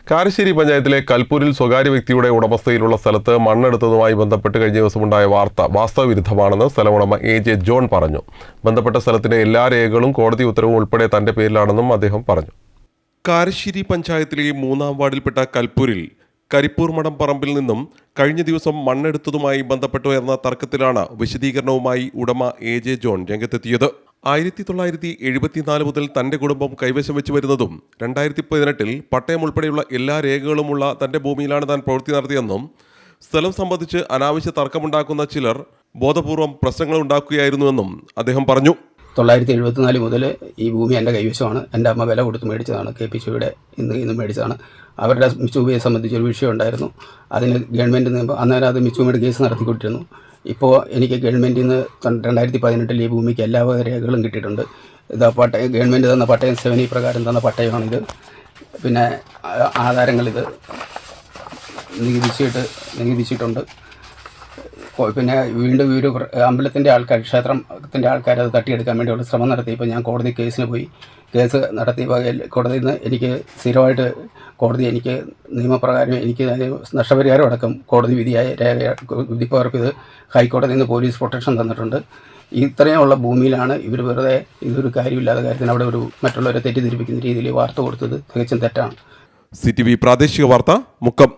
കാരശ്ശേരി പഞ്ചായത്തിലെ കൽപ്പൂരിൽ സ്വകാര്യ വ്യക്തിയുടെ ഉടമസ്ഥയിലുള്ള സ്ഥലത്ത് മണ്ണെടുത്തതുമായി ബന്ധപ്പെട്ട് കഴിഞ്ഞ ദിവസമുണ്ടായ വാർത്ത വാസ്തവവിരുദ്ധമാണെന്ന് സ്ഥലമുടമ AJ ജോൺ പറഞ്ഞു. ബന്ധപ്പെട്ട സ്ഥലത്തിന്റെ എല്ലാ രേഖകളും കോടതി ഉത്തരവും ഉൾപ്പെടെ തന്റെ പേരിലാണെന്നും അദ്ദേഹം പറഞ്ഞു. കാരശ്ശേരി പഞ്ചായത്തിലെ 3-ാം വാർഡിൽപ്പെട്ട കൽപ്പൂരിൽ കരിപ്പൂർ മഠം പറമ്പിൽ നിന്നും കഴിഞ്ഞ ദിവസം മണ്ണെടുത്തതുമായി ബന്ധപ്പെട്ടുയർന്ന തർക്കത്തിലാണ് വിശദീകരണവുമായി ഉടമ AJ ജോൺ രംഗത്തെത്തിയത്. 1974 മുതൽ തന്റെ കുടുംബം കൈവശം വെച്ച് വരുന്നതും 2018 പട്ടയം ഉൾപ്പെടെയുള്ള എല്ലാ രേഖകളുമുള്ള തന്റെ ഭൂമിയിലാണ് താൻ പ്രവൃത്തി നടത്തിയെന്നും സ്ഥലം സംബന്ധിച്ച് അനാവശ്യ തർക്കമുണ്ടാക്കുന്ന ചിലർ ബോധപൂർവം പ്രശ്നങ്ങൾ ഉണ്ടാക്കുകയായിരുന്നുവെന്നും അദ്ദേഹം പറഞ്ഞു. 1974 മുതൽ ഈ ഭൂമി എൻ്റെ കൈവശമാണ്. എൻ്റെ അമ്മ വില കൊടുത്ത് മേടിച്ചതാണ്. KPCയുടെ ഇന്ന് മേടിച്ചതാണ്. അവരുടെ മിച്ചൂബിയെ സംബന്ധിച്ചൊരു വിഷയം ഉണ്ടായിരുന്നു. അതിന് ഗവൺമെൻറ് അന്നേരം അത് മിച്ചൂബിയുടെ കേസ് നടത്തിക്കൊണ്ടിരുന്നു. ഇപ്പോൾ എനിക്ക് ഗവൺമെൻറ്റിൽ നിന്ന് 2018 ഈ ഭൂമിക്ക് എല്ലാ രേഖകളും കിട്ടിയിട്ടുണ്ട്. ഇത് ഗവൺമെൻറ് തന്ന പട്ടയം 7 പ്രകാരം തന്ന പട്ടയമാണിത്. പിന്നെ ആധാരങ്ങളിത് നികുതിച്ചിട്ടുണ്ട്. പിന്നെ വീണ്ടും ഒരു അമ്പലത്തിൻ്റെ ആൾക്കാർ, ക്ഷേത്രത്തിൻ്റെ ആൾക്കാർ അത് തട്ടിയെടുക്കാൻ വേണ്ടിയുള്ള ശ്രമം നടത്തിയപ്പോൾ ഞാൻ കോടതി കേസിന് പോയി. കേസ് നടത്തിയപ്പോൾ കോടതിയിൽ നിന്ന് എനിക്ക് സ്ഥിരമായിട്ട് കോടതി എനിക്ക് നിയമപ്രകാരം എനിക്ക് നഷ്ടപരിഹാരം അടക്കം കോടതി വിധിയായ വിധിപ്പകർപ്പ് ഇത് ഹൈക്കോടതിയിൽ നിന്ന് പോലീസ് പ്രൊട്ടക്ഷൻ തന്നിട്ടുണ്ട്. ഇത്രയുമുള്ള ഭൂമിയിലാണ് ഇവർ വെറുതെ ഇതൊരു കാര്യമില്ലാത്ത കാര്യത്തിന് അവിടെ ഒരു മറ്റുള്ളവരെ തെറ്റിദ്ധരിപ്പിക്കുന്ന രീതിയിൽ വാർത്ത കൊടുത്തത് തികച്ചും തെറ്റാണ്. CTV പ്രാദേശിക വാർത്ത മുക്കം.